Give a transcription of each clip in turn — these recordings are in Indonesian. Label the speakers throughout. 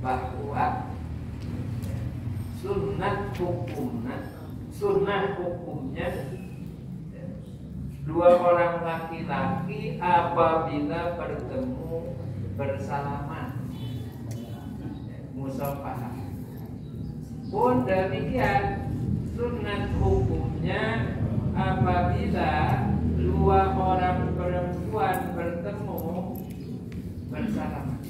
Speaker 1: bahwa sunnah hukumnya dua orang laki-laki apabila bertemu bersalaman musafahah. Pun demikian sunnah hukumnya apabila dua orang perempuan bertemu bersalaman.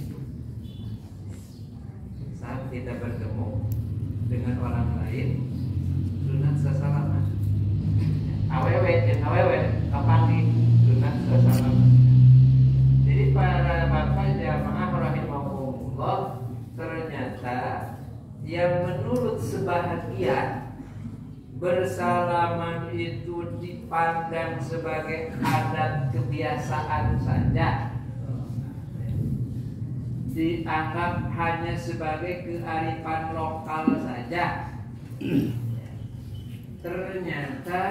Speaker 1: Saat kita bertemu dengan orang lain, sunat sesalaman. Awewe, kapan nih sunat sesalaman? Jadi para bapak jamaah rahimahumullah, ternyata yang menurut sebahagian bersalaman itu dipandang sebagai adat kebiasaan saja, dianggap hanya sebagai kearifan lokal saja. Ternyata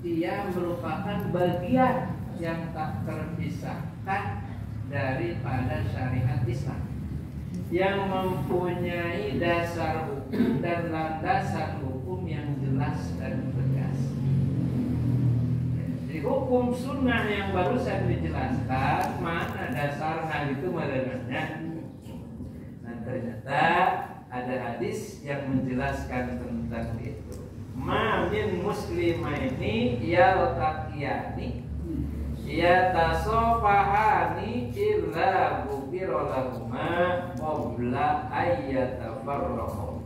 Speaker 1: dia merupakan bagian yang tak terpisahkan daripada syariat Islam yang mempunyai dasar hukum dan landasan hukum yang jelas dan tegas. Jadi hukum sunnah yang barusan dijelaskan, mana dasarnya itu madananya. Nah ternyata ada hadis yang menjelaskan tentang itu. Ma min muslimaini yaltaqiyani yatasofahani illa ghufira lahuma qabla ayyatafarraqu.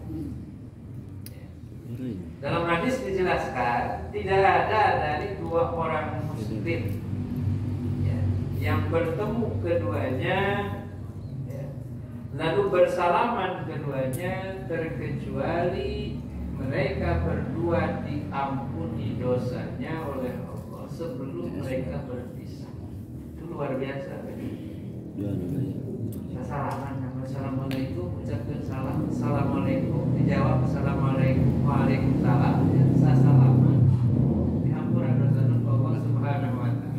Speaker 1: Dalam hadis dijelaskan tidak ada dari dua orang muslim yang bertemu keduanya lalu bersalaman keduanya terkecuali mereka berdua diampuni dosanya oleh Allah sebelum mereka berpisah. Itu luar biasa. Salaman, assalamualaikum, ucapkan salam, assalamualaikum, dijawab assalamualaikum, waalaikumsalam, salaman, diampuni dosa Allah subhanahu wa ta'ala.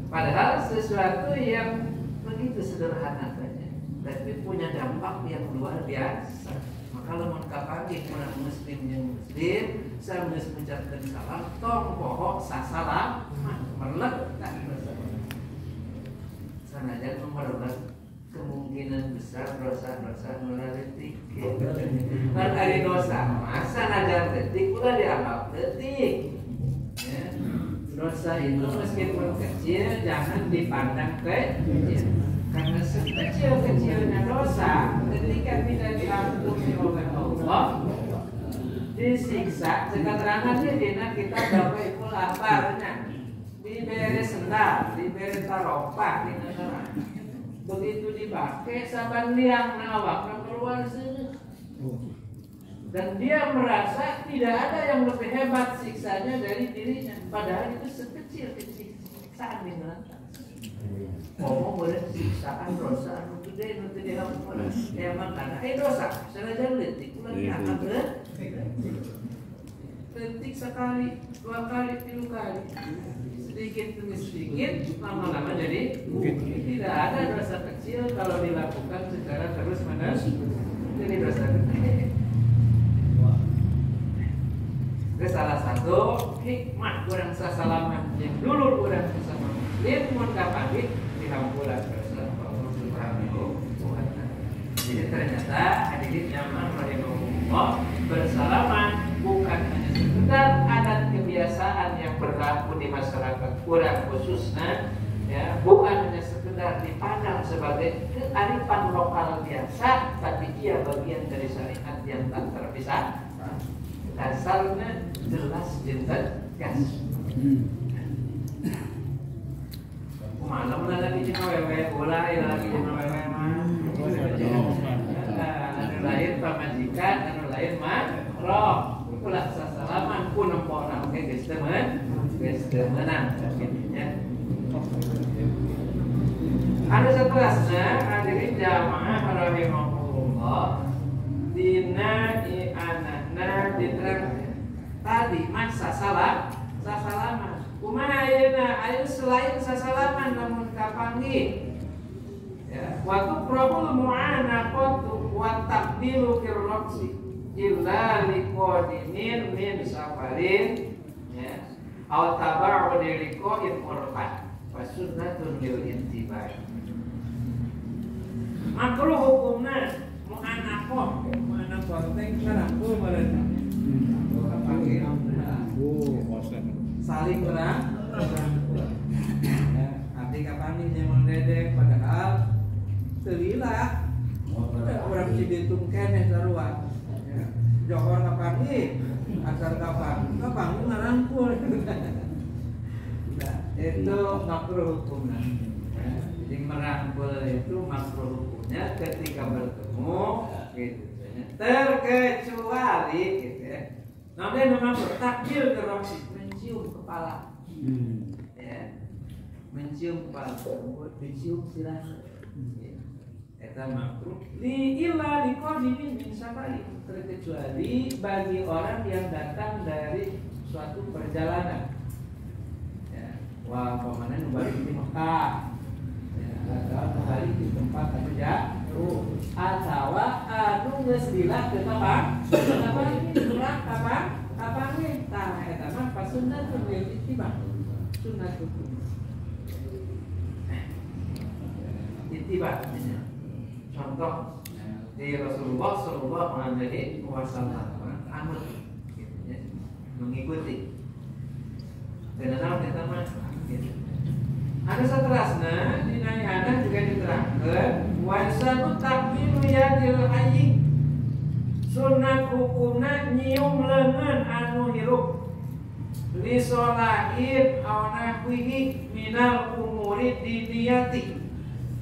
Speaker 1: Padahal sesuatu yang begitu sederhana saja, tapi punya dampak yang luar biasa. Maka lamun kapagi orang muslim yang muslim, saya mengucapkan salam, tong pohok sasalam, merletak dosa. Sanajan memerlukan kemungkinan besar dosa-dosa melalui kan ada dosa, masa najar detik udah dianggap detik. Ya. Dosa itu meskipun kecil jangan dipandang kecil, karena sekecil-kecilnya dosa ketika tidak diampuni oleh Allah disiksa. Seketerangannya dina kita dapat pula barnya diberi sendal, diberi taropah di negara. Begitu dipakai saban liang nawak keluar sini. Dan dia merasa tidak ada yang lebih hebat siksanya dari dirinya, padahal itu sekecil-kecil siksaan di neraka. Ngomong boleh siksaan dosa, nutu deh hampura. Emang karena dosa, senajan letik lagi akan letik sekali, dua kali, tiga kali, sedikit demi sedikit, lama-lama jadi tidak ada dosa kecil kalau dilakukan secara terus-menerus jadi dosa gede. Itu salah satu hikmah kurang sasalaman yang dulu kurang bersama muslim mun kapagi dihampuran dosa Allah subhanahu wa ta'ala. Jadi ternyata hadirin nyaman rahimahullah, bersalaman bukan hanya sekedar adat kebiasaan yang berlaku di masyarakat kurang khususnya, ya, bukan hanya sekedar dipandang sebagai kearifan lokal biasa, tapi ia bagian dari syariat yang tak terpisah. Dasarnya jelas dan tegas. Malam lagi cina wewe, ulai lagi cina wewe mah. Anu lain pamajikan, anu lain mah roh. Ulah sasalaman pun nempo orang ke geus temenan, ya. Ada setelahnya hadirin jamaah rahimahullah, dina anakna diterang tadi masa salaman kumaha ayeuna aya selain sasalaman lamun kapanggih ya wa tuqrabul mu'anaqatu wa taqdilu kirroksi illa liqadimin min safarin ya aw tabaru liqa'in urfan wa sunnatun lil intibai makruh hukumna mu'anaqah teh ngarangkul mereka kapanggih saling berangkul ya abdi kapanggih nyamun dedek padahal telila orang cibitung keneh sarua ya johor kapanggih asal kapanggih ngarangkul nah itu makruh hukumnya jadi merangkul itu makruh hukumnya ketika bertemu gitu terkecuali gitu ya namanya memang takjil keroksi mencium kepala ya mencium kepala mencium silahkan eta makruh li illa liqadimin min safari terkecuali bagi orang yang datang dari suatu perjalanan ya wah pemana nu balik di Mekah ya atau balik di tempat kerja atau anu geus lila teu apa ini surah apa ini tah eta mah pasunnatun lil ittiba sunnatun ittiba contoh di Rasulullah sallallahu alaihi wasallam amr gitu ya mengikuti dan naon eta mah gitu. Ada seterusnya di nayana juga diterangkan wasanu takbiru yadil hayy sunat hukumna nyium leungeun anu hirup li sholahin aw nahwihi minal umuri diniyati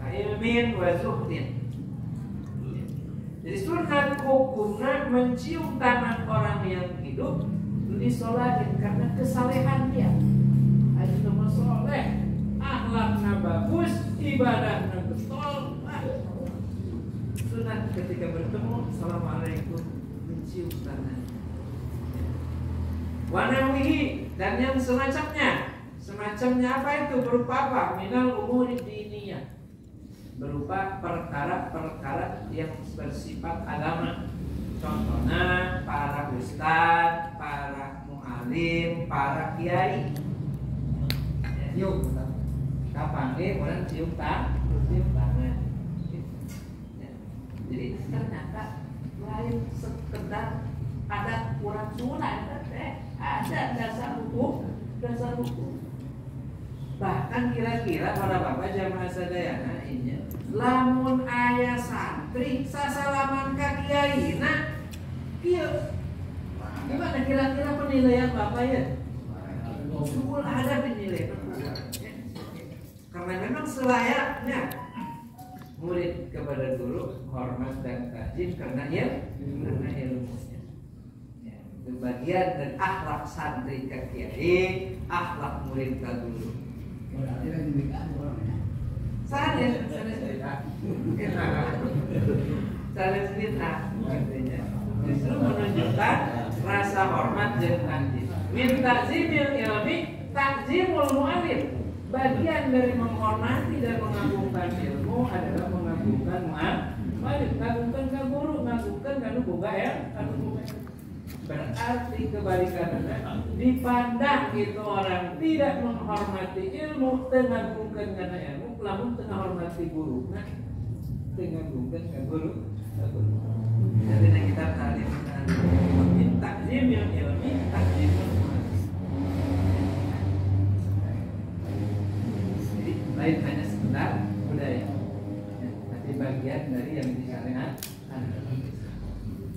Speaker 1: ilmin wa zuhdin. Jadi sunat hukumna mencium tangan orang yang hidup li sholahin karena kesalehan dia aya nama soleh akhlaknya bagus, ibadahnya betul. Sunat ketika bertemu, assalamualaikum, mencium tangan. Wanawihi dan yang semacamnya. Semacamnya apa itu? Berupa apa? Minal umuri diniyah. Berupa perkara-perkara yang bersifat agama. Contohnya para ustadz, para mu'alim, para kiai. Yuk, kapanggih orang cium tangan. Ya. Jadi ternyata lain sekedar ada kurang sunat, ada dasar hukum. Bahkan kira-kira para bapak jamaah sadayana ini, lamun aya santri sasalaman ka kiaina, kieu. Gimana kira-kira penilaian bapak ya? Syukur ada penilaian. Karena memang selayaknya murid kepada guru hormat dan tajim karena ilmunya. Ya, itu bagian dari akhlak santri ke kiai, akhlak murid ke guru. Saya cerita artinya justru menunjukkan rasa hormat dan tajim. Min takzimil ilmi takzimul mu'alim. Bagian dari menghormati dan mengagungkan ilmu adalah mengagungkan mu'alim, mengagungkan ka guru, mengagungkan kanu boga ya, berarti kebalikannya dipandang itu orang tidak menghormati ilmu, mengagungkan karena ilmu, lamun tengah hormati guru, nah, mengagungkan ka guru. Jadi kita tadi takzim yang ilmi, takzim lain hanya sekedar budaya, tapi bagian dari yang disyariatkan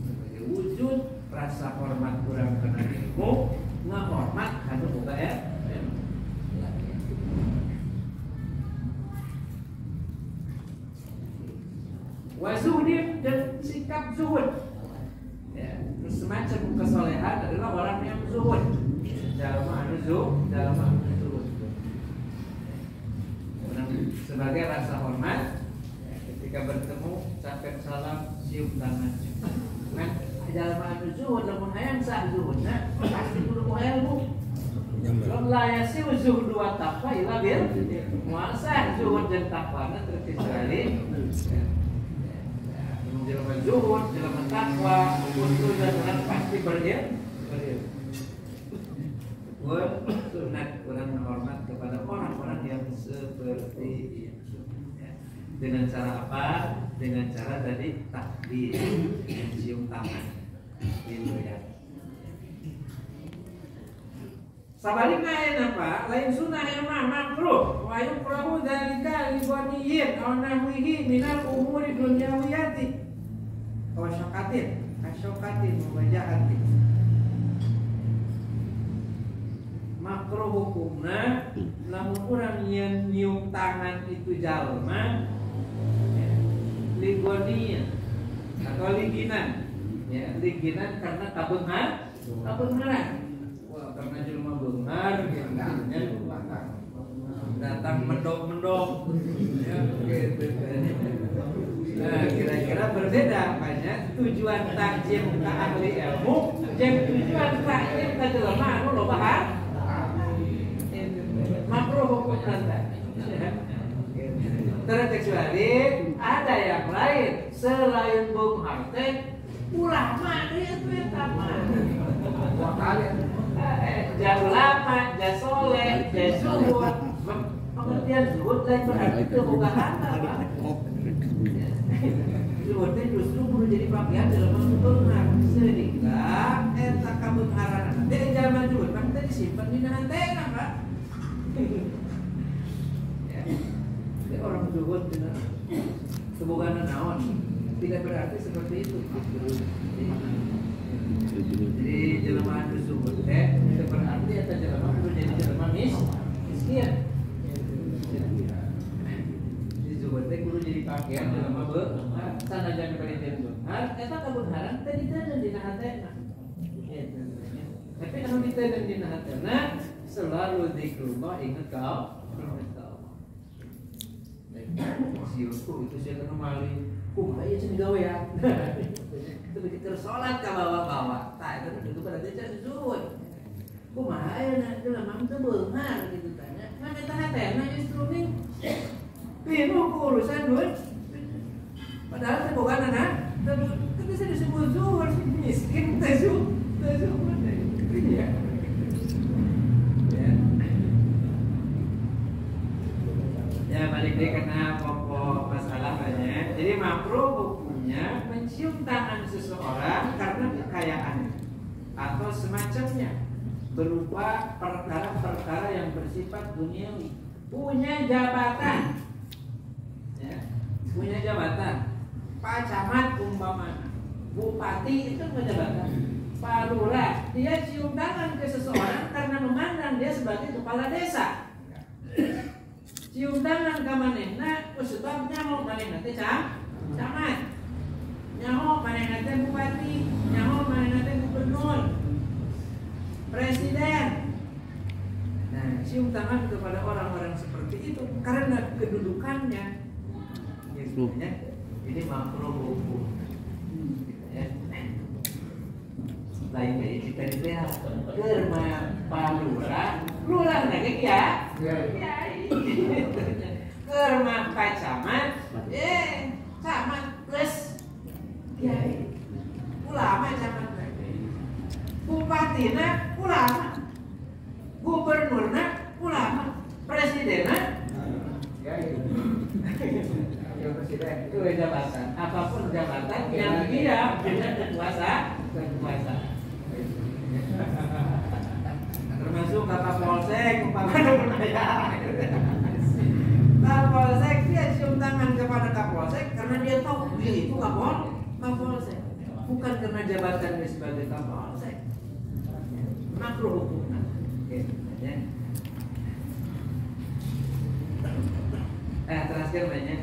Speaker 1: sebagai wujud rasa hormat kurang karena ilmu, ngahormat karena budaya. Wazuhdim dan sikap zuhud, ya, semacam kesolehan adalah orang yang zuhud dalam zuhud. Sebagai rasa hormat ketika bertemu ucapkan salam, cium tangan. Nah, dalam zuhud lamun hayang sah zuhudna pasti kudu ilmu. La yasiu zuhdu wa taqwa illa bil muasah zuhud dan taqwa terkecuali jelema zuhud, jelema taqwa, usul dan pasti berilmu. Sunat orang menghormat kepada orang-orang yang seperti itu. Dengan cara apa? Dengan cara tadi takbir, mencium tangan, itu ya. Sabaliknya yang apa? Lain sunnah yang makruh. Wa yukrahu dzalika li ghaniyin aw nahwihi minal umuri dunyawiyati. Wa syaqatin mubajahatin. Makruh hukumna lamun urang yang nyium tangan itu jalma li ghaniyin atau liginan. Ya, liginan karena kabeungan. Karena jelma beungar datang mendok ya, gitu. Nah, kira-kira berbeda banyak tujuan takjim ke ahli ilmu jeung tujuan takjim ke jelema anu lobahan makruh hukum tanda terkecuali ada yang lain selain beungar teh ulama dia tuh eta mah jah ulama, jah soleh, jah zuhud. Pengertian zuhud lain berarti kebogahan apa? Zuhud itu justru perlu jadi bagian dalam beungar. Sehingga eta kabeungaran teh zaman zuhud kan teh disimpan di hantena, Pak. Ya. Jadi orang zuhud benar kebogahan naon? Tidak berarti seperti itu. Jadi jelema anu zuhud teh itu berarti eta jelema kudu jadi jelema miskin. Di zuhud teh kudu jadi pakaian jelema beungar. Sanajan penelitian beungar eta kabeungaran teh diteuneun dina hatena. Tapi anu diteuneun dina hatena selalu zikrullah ingat kau. Siulku itu saya kena maling. Ayo sini gawe ya. Itu begitu sholat ke bawah-bawah. Tak itu berarti cara zuhud. Kumaha aya na jelema teh beungar gitu tanya. Mana eta hatena justru nih. Pinuh ku urusan duit. Padahal teh boganana tapi bisa disebut zuhud miskin teh zuhud. Iya. Ya balik deh karena pokok masalah banyak. Jadi makruh hukumnya mencium tangan seseorang karena kekayaan atau semacamnya berupa perkara-perkara yang bersifat duniawi. Punya jabatan, ya, punya jabatan. Pak Camat umpamanya, Bupati itu punya jabatan. Pak Lurah dia cium tangan ke seseorang karena memandang dia sebagai kepala desa. Cium tangan ke manehna sebab nyaho manehna teh camat. Nyaho manehna teh bupati, nyaho manehna teh gubernur. Presiden. Nah, cium tangan kepada orang-orang seperti itu karena kedudukannya. Ya, ini makruh hukum. Ya. Lain kayak jika dilihat kerma palura, lurah nage ya. Kerma kacamat, camat plus kiai. Ulama camat. Bupatina ulama. Gubernurna ulama. Presidenna kiai. Presiden itu jabatan. Apapun jabatan yang dia dengan kekuasaan. Termasuk kata polsek umpamanya menaya. Kapolsek dia cium tangan kepada kapolsek karena dia tahu dia itu kapolsek, bukan karena jabatannya sebagai kapolsek. Makruh hukumnya. Ya. Terakhir banyak.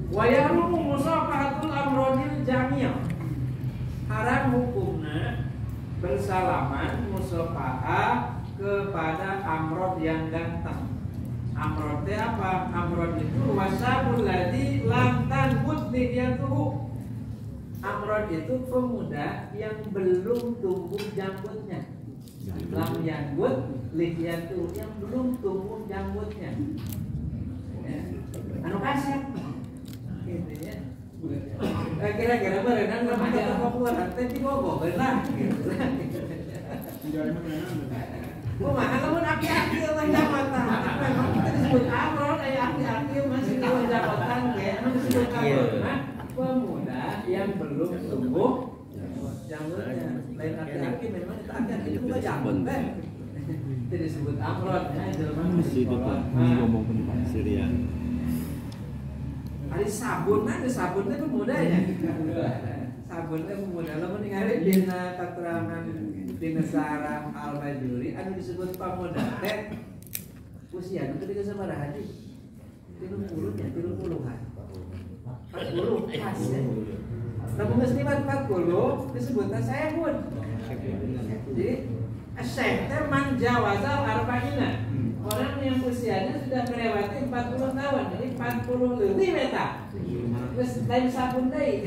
Speaker 1: Wa yarumu musafahatul amrodil jamil. Haram hukumnya bersalaman musafahah kepada amrod yang ganteng. Amrod itu apa? Amrod itu wasabul ladzi lam tanbut lihiyatuhu. Amrod itu pemuda yang belum tumbuh janggutnya. Lam janggut, lihyatu yang belum tumbuh janggutnya. Ya. Anu kasep, gitu ya. Kira-kira berenang remaja populer, tapi bobo berenang. Kumaha lamun aki-aki eueuh jabatan. Memang kita disebut amrod aya aki-aki masih eueuh jabatan ge anu disebut amrod mah pemuda yang belum tumbuh janggutnya. Lain aki-aki memang itu aki-aki juga janggut teh. Itu disebut amrod ya jelema
Speaker 2: ngomong tentang Syria.
Speaker 1: Ari sabun teh pemuda ya. Sabun teh pemuda lamun ningali dina keterangan dina sarah Al-Bajuri anu disebut pemuda teh usia nu ketika sabaraha haji 30 nya 30-an 40 pas ya. Lamun geus liwat 40 disebutna saehun. Jadi asyekh teh man jawazal arba'ina. Orang yang usianya sudah melewati 40 tahun, jadi 40 lebih meta. Terus lain sabun deui.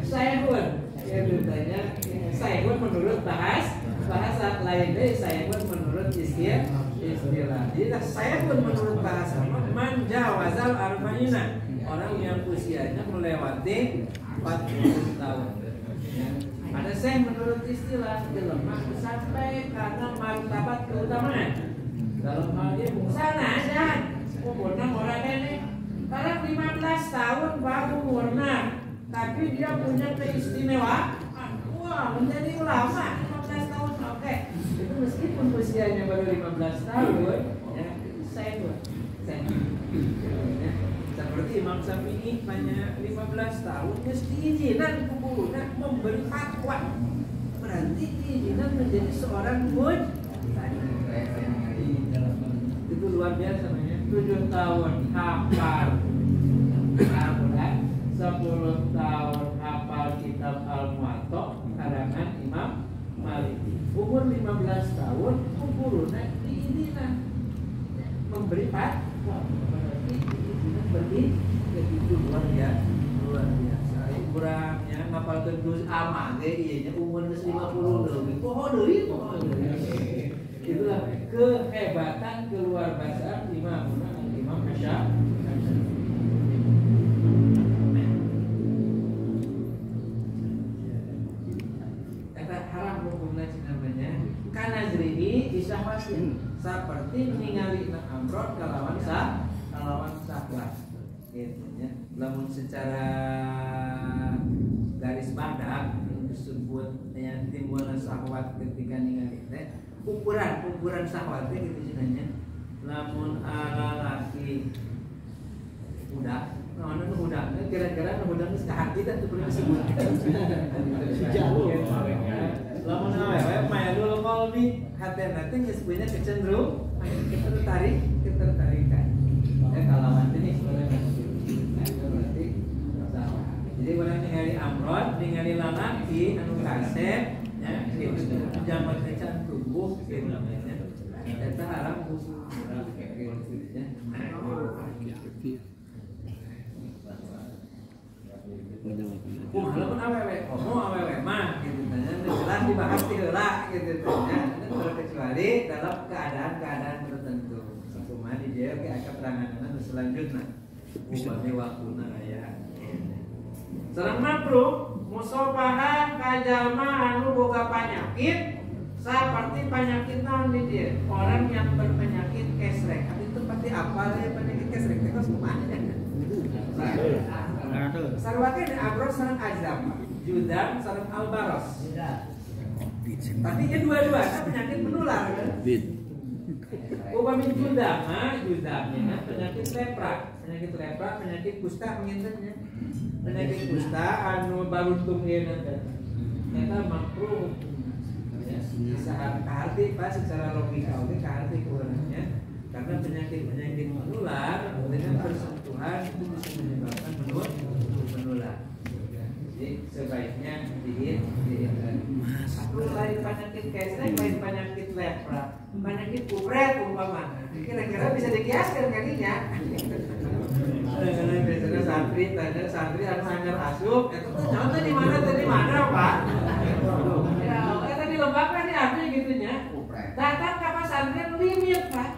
Speaker 1: Saehun. Ya ditanya, saehun menurut bahasa lain deui, saehun menurut istilah. Jadi saehun menurut bahasa man jawazal arba'ina. Orang yang usianya melewati 40 tahun. Ada saya menurut istilah jelema sampai karena martabat keutamaan. Dalam hal dia sana aja umurnya orang ini karena 15 tahun baru umurnya, tapi dia punya keistimewaan. Wah, menjadi ulama 15 tahun oke. Itu meskipun usianya baru 15 tahun, ya saya seperti Imam Syafi'i banyak 15 tahun mesti izinan kuburunya memberi fatwa. Berarti izinan menjadi seorang itu luar biasa namanya. 7 tahun hafal Al-Quran, 10 tahun hafal kitab Al-Muwatta karangan Imam Malik. Umur 15 tahun kuburunya diizinan memberi fatwa. Berarti itu luar biasa. Kurangnya ngapal terus aman deh, iya umur 50 lebih. Itulah kehebatan keluar bahasa Imam Syafi'i. Kata haram hukumnya namanya karena jadi disahwatin seperti ningali amrod kalawan syahwat gitu ya. Namun secara garis badak disebut yang timbulnya syahwat ketika ningali teh ukuran syahwatnya gitu sebenarnya. Namun laki udah kira-kira udah sekarang kita tuh perlu disebut lamun awewe mayalul qalbi hati-hati sebenarnya kecenderung ketertarikan kalau ini sebenarnya berarti jadi orang ningali amrod ningali lalaki anu kasep ya jaman kecan tubuh gitu namanya eta haram hukum ya. Walaupun awewe mah gitu tanya jelas dibahas heula gitu tanya terkecuali dalam keadaan tertentu. Cuma di dia ke keterangan selanjutnya upami waktuna aya. Sareng makruh musabahah kajalma anu boga penyakit seperti penyakit naon di dia. Orang yang berpenyakit kesrek. Itu pasti apa ya penyakit kesrek? Itu semuanya. Sarwake dan Abros sareng Azam, Judam sareng Albaros. Tapi ini dua-duanya penyakit menular kan? Upami Judamnya penyakit lepra, penyakit kusta mengintennya. Penyakit kusta anu baruntung ieu nanti. Eta makruh. Saat kaharti pas secara logika oke kaharti kurangnya. Karena penyakit menular dengan bersentuhan itu bisa menyebabkan menular. Jadi sebaiknya dihindari. Lain penyakit kesrek, lain penyakit lepra, penyakit kupret umpama. Kira-kira bisa dikiaskan kalinya. Biasanya santri tanya santri anu anyar asup, itu tuh nyawa di mana Pak? Ya, tadi lembab kan diambil gitunya. Datang ke pesantren limit Pak.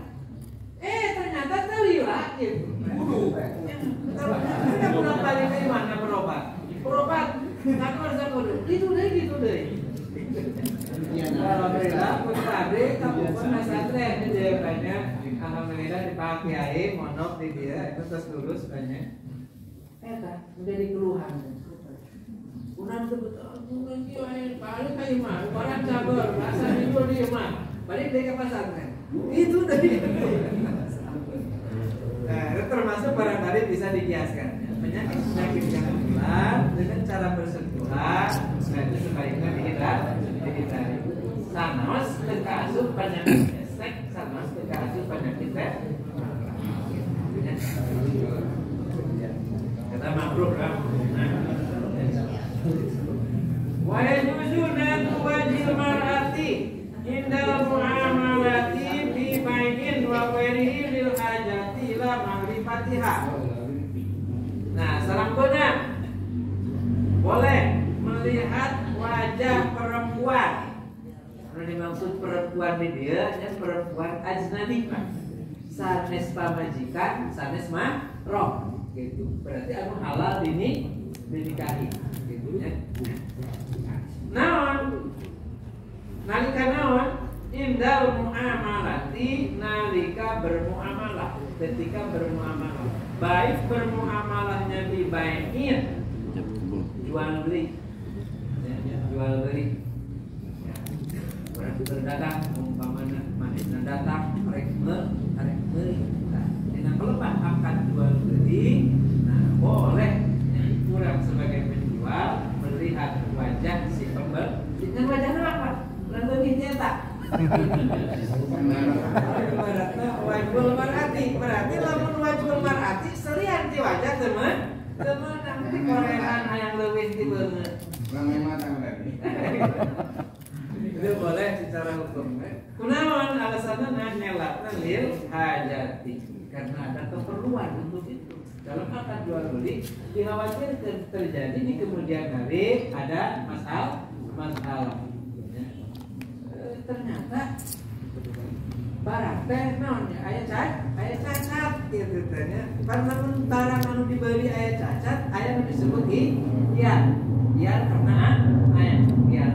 Speaker 1: Ternyata terlihat gitu. Kita pulang balik ke mana berobat? Aku harus kudu. Gitu deh. Alhamdulillah, tadi kamu pun pesantren dia banyak. Alhamdulillah dipakai monok di dia itu terus lulus banyak. Menjadi keluhan. Unang betul, balik ke imam, barang cabar, bahasa itu di imam, balik dari ke pesantren. Itu dari. Nah, itu termasuk barangkali bisa dikiaskan. Penyakit yang menular dengan cara bersentuhan, nah itu sebaiknya dihindari. Sanos teka asup penyakit esek, sanos teka asup penyakit kata makruh kan. Wa yajuzuna wajil mar'ati indal muamalati bi bainin wa ghairihi lil hajati ila ma'rifatiha. Nah, selanjutnya boleh melihat wajah perempuan. Yang dimaksud perempuan di dia adalah perempuan ajnabi, sanes pamajikan, sanes mahram, gitu. Berarti anu halal ini dinikahi, gitu ya. Naon nalika naon indal muamalati nalika bermuamalah, ketika bermuamalah, baik bermuamalahnya di bai'in jual beli, jual beli. Berdagang umpamanya manisna datang arek meuli. Nah, dina pelebah akan jual beli. Nah, boleh kurang sebagai penjual melihat wajah si pembeli. Dengan wajahnya apa? Bukan begitu ya tak? Wajibul mar'ati. Berarti lamun wajibul mar'ati selian di wajah teman. Teman nanti korean yang leuwih di beungeut. Itu boleh secara hukum. Kunaon alasannya nyelatna lil hajati, karena ada keperluan untuk itu. Dalam akad jual beli dikhawatirkan terjadi di kemudian hari ada masalah. Ternyata barang teh naon aya cacat gitu tanya. Karena barang anu dibeli aya cacat, aya nu disebut iya karena aya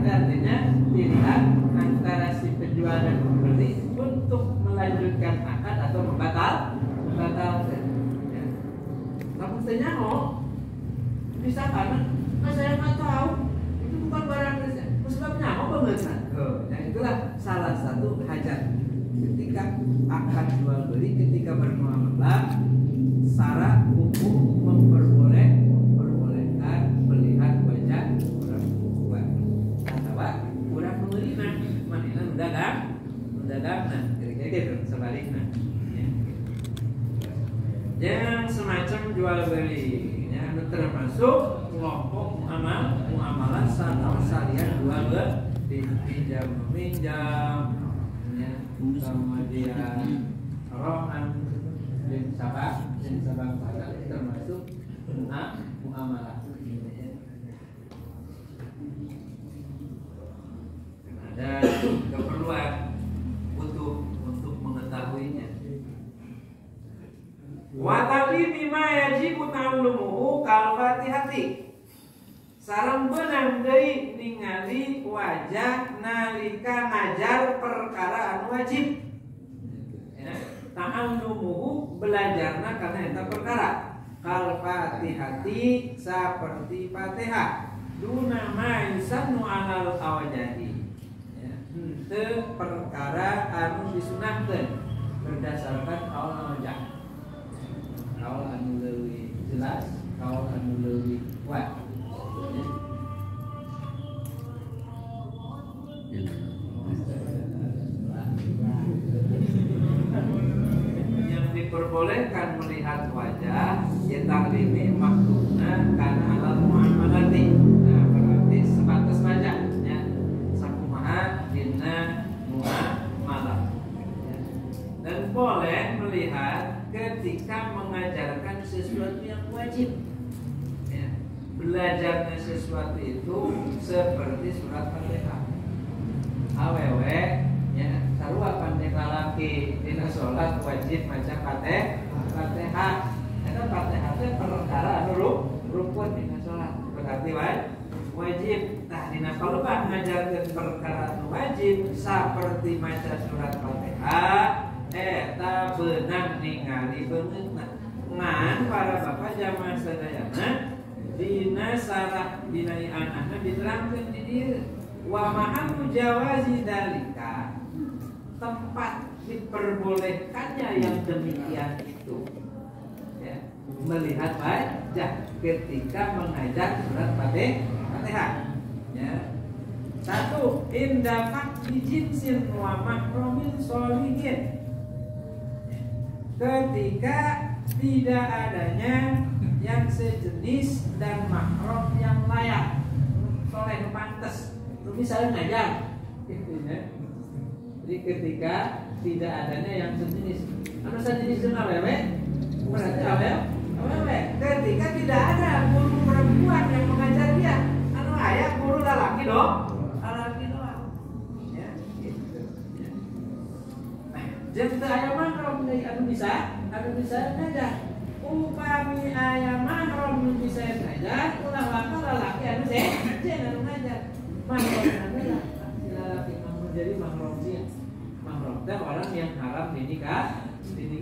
Speaker 1: artinya pilihan antara si penjual dan pembeli untuk melanjutkan akad atau membatalkan. Ya. Namun senyaho bisa karena saya nggak tahu itu bukan barang sebabnya apa banget. Nah itulah salah satu hajat ketika akad jual beli, ketika bermuamalah, syarat hukum memperbolehkan melihat wajah perempuan. Kurang mengelina, manina mendadak, nah kira-kira gitu sebaliknya. Yang semacam jual beli, ya, termasuk kelompok muamalah atau salian jual beli, pinjam meminjam, ya, kemudian rohan, dan sabak termasuk muamalah. Ada keperluan butuh untuk mengetahuinya. Wa taqi bima yajibu ta'allumuhu kal Fatihati. Sareng beunang deui ningali wajah nalika ngajar perkara anu wajib. Ya, ta'allumuhu belajarna kana eta perkara. Kal Fatihati saperti Fatihah. Duna ma yusannu alal awjahi. Itu perkara anu disunahkeun berdasarkan kaul wajah. Kaul anu leuwih jelas, kaul anu leuwih kuat. Yang diperbolehkan melihat wajah ya taklimi maksudna kana alal muamalati. Nah, berarti sebatas wajah. Dina muamalah. Dan boleh melihat ketika mengajarkan sesuatu yang wajib. Ya. Belajarnya sesuatu itu seperti surat Fatihah. Awewe, ya, sarua pandai lalaki dina sholat wajib maca Fatihah. Itu Fatihah itu perkara anu rukun dina sholat. Berarti wajib. Nah, dina kalebah ngajarkeun perkara wajib saperti maca surat Fatihah, eta beunang ningali beungeutna. Ngan para bapak jamaah sadayana dina sarah dina anana diterangkeun di dieu wa ma'amu jawazi dalika, tempat diperbolehkannya yang demikian itu, ya, melihat wajah ketika mengajar surat Fatihah. Ya. Satu, indafak bijinsin wa mahromin solihin, ketika tidak adanya yang sejenis dan mahrom yang layak, soleh pantas, misalnya ngajar, gitu ya. Jadi ketika tidak adanya yang sejenis, anu sejenis itu awewe, berarti awewe. Ketika tidak ada guru perempuan yang mengajar dia, anu ayah guru lelaki doang. Ya, gitu. Ya. Jadi ayah mahram anu bisa ngajar. Upami ayah mahram bisa ngajar, ulah waktu lelaki anu anu ngajar. Mahram anu lelaki mahram, jadi mahram dia. Mahram teh orang yang haram dinikah. Jadi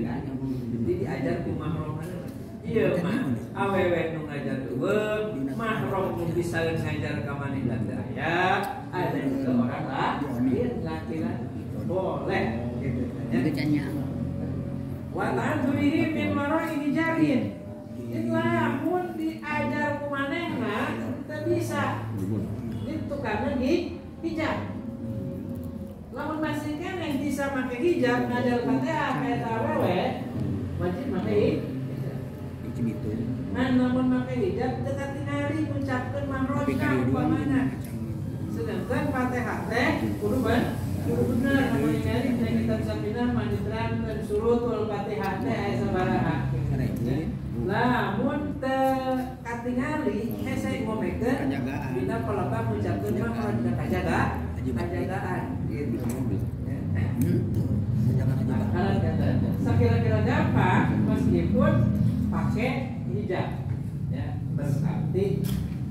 Speaker 1: diajar ku mahram anu. Iya mah, awewe nu ngajar eueum, mahram nu bisa ngajar ka manehna teh aya, ada juga orang laki-laki boleh gitu nya. Wa ta'durihi min wara'i hijarin. Itulah mun diajar ku manehna teu bisa. Itu karena hijab. Lamun masih keneh bisa make hijab ngajar Fatihah eta awewe wajib make hijab. Nah, namun pakai hijab dekat tingali mengucapkan mahramna umpamana. Sedangkan Fatihah teh kudu bener namun ningali teh kitab Sakinah maniterangkeun surutul Fatihah teh aya sabaraha. Lamun teu katingali hese ngomekeun dina pelebah mengucapkeun mahramna kajagaan gitu. Sekira-kira gampang meskipun pakai hijab, ya, berarti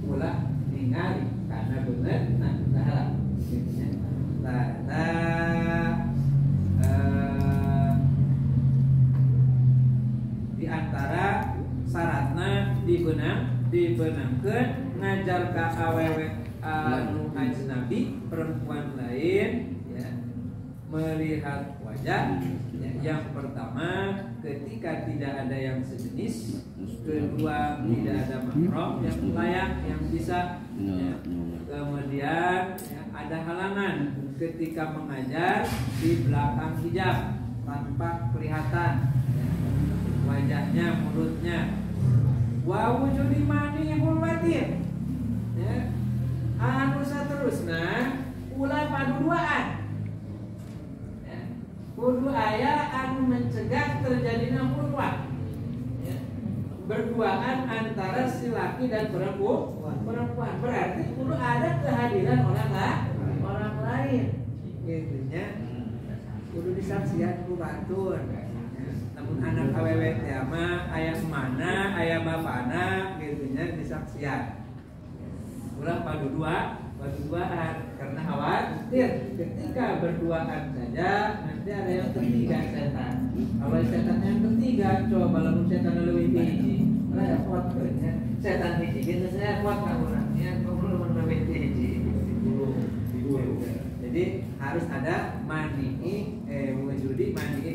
Speaker 1: ulah ningali karena benar nah di antara syaratna dibenangkeun ngajar ka awewe anu ajnabi perempuan lain, ya, melihat wajah. Yang pertama, ketika tidak ada yang sejenis. Kedua, tidak ada mahram yang layak yang bisa. Ya. Kemudian ya, ada halangan ketika mengajar di belakang hijab tanpa kelihatan, ya, wajahnya, mulutnya. Wa wujudi manihul batin. Ya. Anu saterusna ulah paduduaan. Kudu aya anu mencegah terjadinya khulwat, ya, berduaan antara si laki dan perempuan. Berarti kudu ada kehadiran orang lain, gitu ya. Kudu disaksian ku batur. Namun anak awewe teh mah aya mana, aya bapana, gitu nya disaksian. Ulah paduduaan karena khawatir ketika berduaan saja nanti ada yang ketiga setan. Kalau setan yang ketiga coba lamun setan lebih tinggi, malah ya kuat kerja. Setan hiji gitu saya kuat orangnya, kalau lebih tinggi. Jadi harus ada mani wujudi mani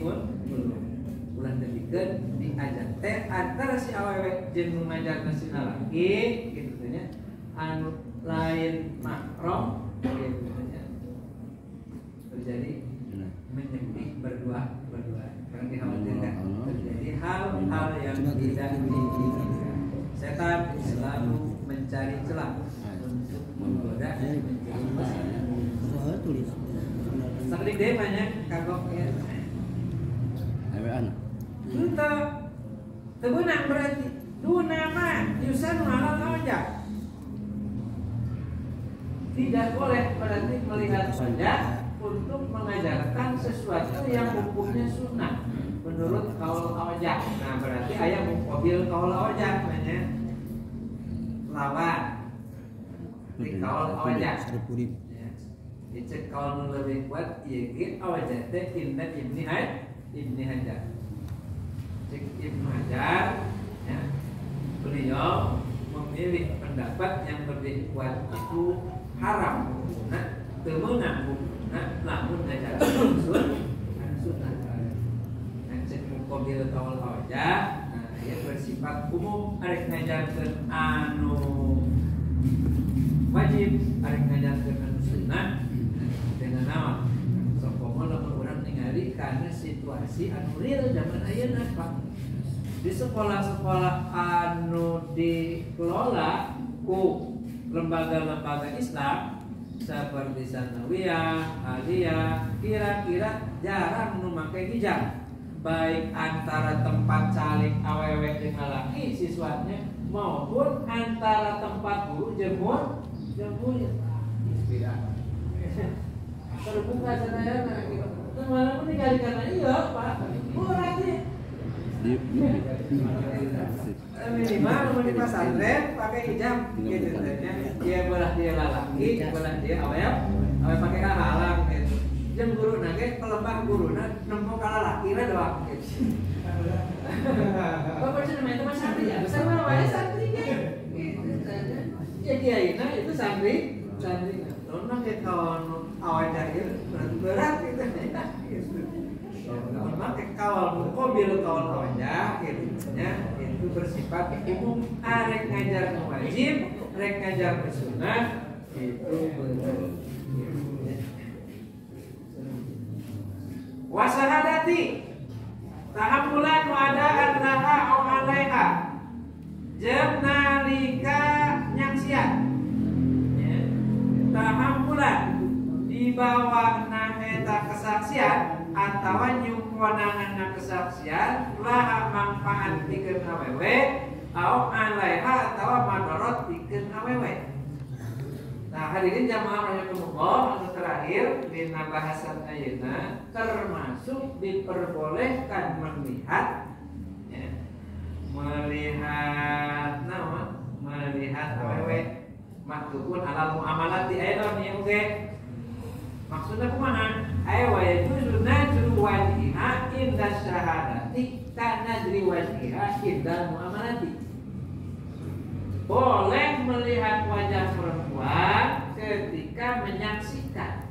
Speaker 1: ulah debikeun diajar teh antara si awewe jeung ngajarkeun si lalaki gitu nya anu lain mahram gitu ya. Terjadi menyembih berdua karena dikhawatirkan terjadi hal-hal yang tidak diinginkan. Setan selalu mencari celah untuk menggoda menjadi tulis. Sakit deh banyak kagok ya. Tebenang berarti duna mah yusanu halal awajah. Tidak boleh berarti melihat wajah untuk mengajarkan sesuatu yang hukumnya sunnah menurut kaul awajah. Nah berarti ayat muqabil kaul awajah namanya lawan di kaul awajah. Dicek kaul lebih kuat ieu awajah teh inna Ibni Hajar. Cek Ibnu Hajar ya, beliau memilih pendapat yang lebih kuat itu haram hukumna teu meunang hukumna lamun ngajaran sunnah. Cek muqabil kaul awajah nah ieu bersifat umum arek ngajarkeun anu wajib arek ngajarkeun anu sunnah dengan naon sokomo lamun urang ningali kana situasi anu real zaman ayeuna Pak. Di sekolah-sekolah anu dikelola ku lembaga-lembaga Islam seperti Sanawiyah, Aliyah, kira-kira jarang nu make hijab. Baik antara tempat calik awewe jeung lalaki siswanya maupun antara tempat guru jemur tidak terbuka sadayana gitu. Kemarin ningali karena iya Pak. Berarti minimal di pesantren pakai hijab gitu ya. Dia belah dia lalaki, belah dia awewe pakai halang gitu. Jeung guruna ge pelembang guruna nempo ka lalaki we doang gitu. Bapak cenah itu mah santri ya, besar mah wae santri ge. Ya kiaina itu santri. Nona ke kawan awajah ieu berat gitu. Nona ke kawan muqabil kawan awajah gitu nya itu bersifat umum arek ngajar wajib, rek ngajar sunnah itu bener. Wasahadati tahammulan wa adaan laha au alaiha jeung nalika nyaksian ya tahammulan dibawa na eta kesaksian atawa nyukonanganna kesaksian laha manfaat pikeun awewe au alaiha atawa madarat pikeun awewe. Nah hadirin jamaah rahimakumullah, anu terakhir dina bahasan ayeuna termasuk diperbolehkan melihat ya, melihat awewe maktubun alal muamalati ayeuna ieu ge. Maksudna kumaha? Ayewe itu najru wajhiha inda syahadati kana najri wajhiha inda muamalati. Boleh melihat wajah perempuan ketika menyaksikan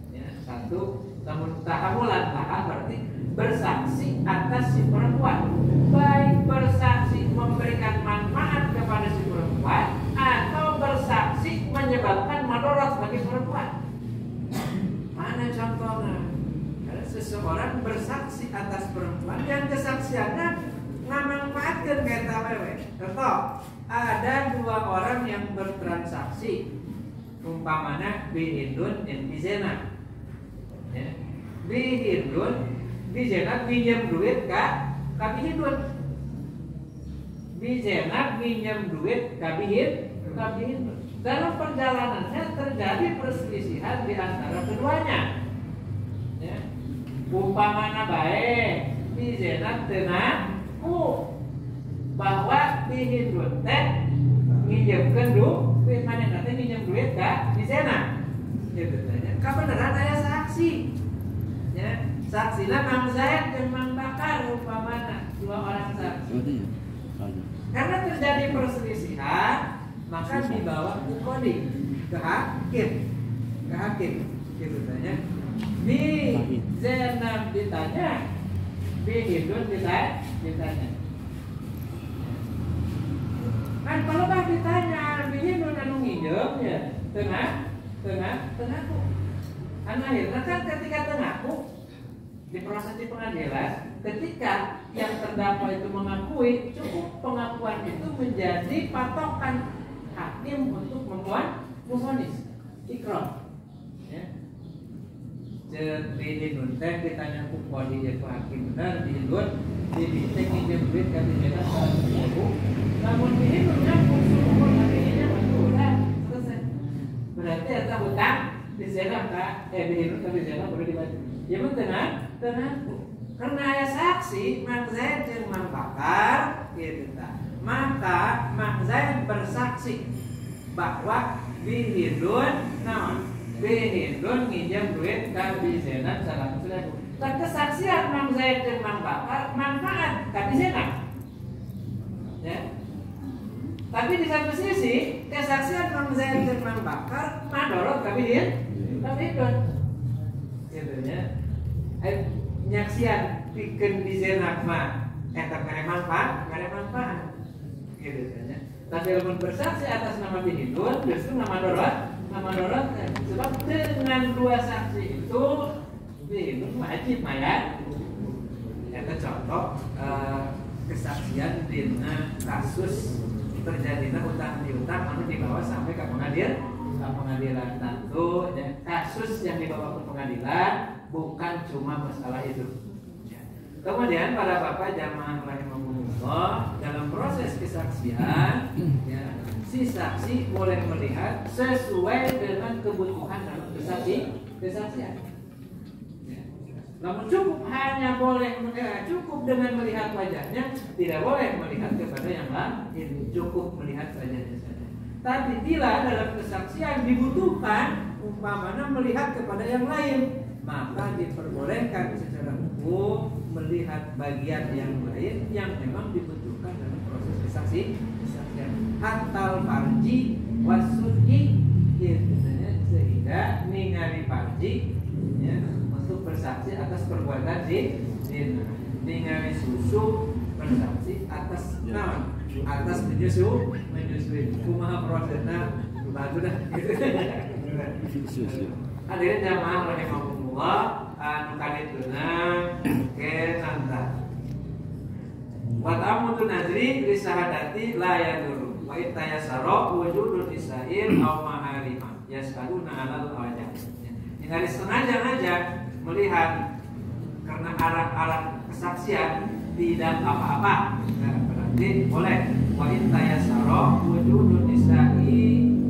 Speaker 1: ya, satu namun tahamulan berarti bersaksi atas si perempuan, baik bersaksi memberikan manfaat kepada si perempuan atau bersaksi menyebabkan madarat bagi perempuan. Mana contohnya? Ada seseorang bersaksi atas perempuan yang kesaksiannya ngamanfaatkeun ka eta awewe. Contoh, ada dua orang yang bertransaksi, umpamana bihindun dan bizena. Ya. Bizena pinjam duit ka bihindun. Bizena pinjam duit ka bihindun. Dalam perjalanannya terjadi perselisihan di antara keduanya. Ya. Umpamana bae bizena teu ngaku bahwa bihindun teh nginjemkeun duit manehna teh nginjem duit ka bizena. Gitu tanya. Kabeneran aya saksi. Ya, saksina Mang Zaid jeung Mang Bakar umpamana dua orang saksi. Karena terjadi perselisihan, maka dibawa ke kodi ke hakim. Gitu tanya. Bizena ditanya, bihindun ditanya. Kan kalau bah ditanya bihindun anu nginjem ya tengah ku. Anu akhirna kan ketika tengah ku di proses di pengadilan, ketika yang terdakwa itu mengakui, cukup pengakuan itu menjadi patokan hakim untuk memvonis ikrar. Ya. Bihindun teh ditanya ku kodi ya ku hakim benar bihindun jadi tinggi duit kan dijelas namun ini punya fungsi umur akhirnya udah selesai. Berarti ada hutang di sana kak, dihirup tapi di sana perlu dibayar. Ya benar, tenang. Karena ada saksi, Mang Zaid jeung Mang Bakar, gitu tak. Maka Mang Zaid bersaksi bahwa Bihindun, Bihindun nginjam duit ka Bizenan 100.000. Dan kesaksian Mang Zaid jeung Mang Bakar manfaat ka Bizenan. Ya. Tapi di satu sisi kesaksian Mang Zaid jeung Mang Bakar madorot ka Bihindun. Gitu ya. Nyaksian pikeun Bizenan mah eta mere manfaat, gitu ya. Tapi kalau bersaksi atas nama Bihindun justru nama dorot, sebab dengan dua saksi itu Bihindun wajib bayar. Itu contoh kesaksian dina kasus terjadinya utang piutang anu dibawa sampai ke pengadilan tentu ya, kasus yang dibawa ke pengadilan bukan cuma masalah itu. Kemudian para bapak jamaah rahimahumullah dalam proses kesaksian ya, si saksi boleh melihat sesuai dengan kebutuhan dalam kesaksian. Ya. Namun cukup dengan melihat wajahnya, tidak boleh melihat kepada yang lain, cukup melihat wajahnya saja. Tapi bila dalam kesaksian dibutuhkan umpamanya melihat kepada yang lain, maka diperbolehkan secara hukum melihat bagian yang lain yang memang dibutuhkan dalam proses kesaksian. Hatal farji wasudhi, sehingga ningali farji ya, untuk bersaksi atas perbuatan zina, ningali susu bersaksi atas atas menyusui. Kumaha prosesna bagus dah. Hadirin jamaah rahimahumullah, anu kadituna kenanta. Wa ta'amudun nazri li syahadati la yadurru wa ittayasara wujudun isair aw maharima yas'aluna 'alal wajah. Ningali sengaja melihat karena alat kesaksian tidak apa-apa. Nah, berarti boleh wa ittayasara wujudun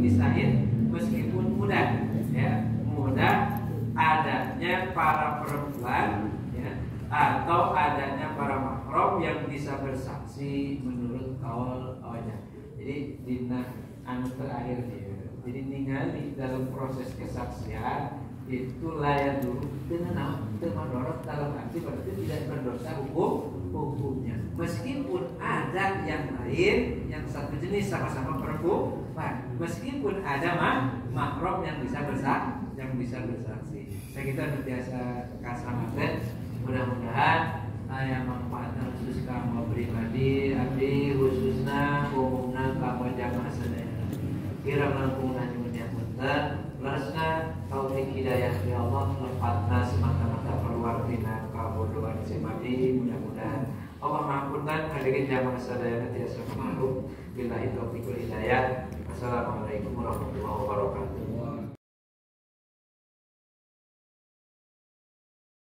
Speaker 1: isair meskipun mudah ya, mudah adanya para perempuan ya, atau adanya para mahram yang bisa bersaksi menurut kaul awalnya. Jadi dina anu terakhir ya. Jadi ningali dalam proses kesaksian itu layak dulu dengan madorot dalam arti berarti tidak berdosa hukumnya. Meskipun ada yang lain yang satu jenis sama-sama perempuan, meskipun ada mahram yang bisa bersaksi. Saya kita biasa kasamaten, mudah-mudahan yang manfaatnya khusus kamu pribadi, abdi khususna umumna kamu jamaah sedaya. Kira langkung nanyunya punten, lasna taufik hidayah ya Allah, lepatna semata-mata perwartina kabodohan semati, mudah-mudahan Allah mengampunkan hadirin jamaah sedaya tiasa kemalu. Billahi taufiqul hidayah. Assalamualaikum warahmatullahi wabarakatuh.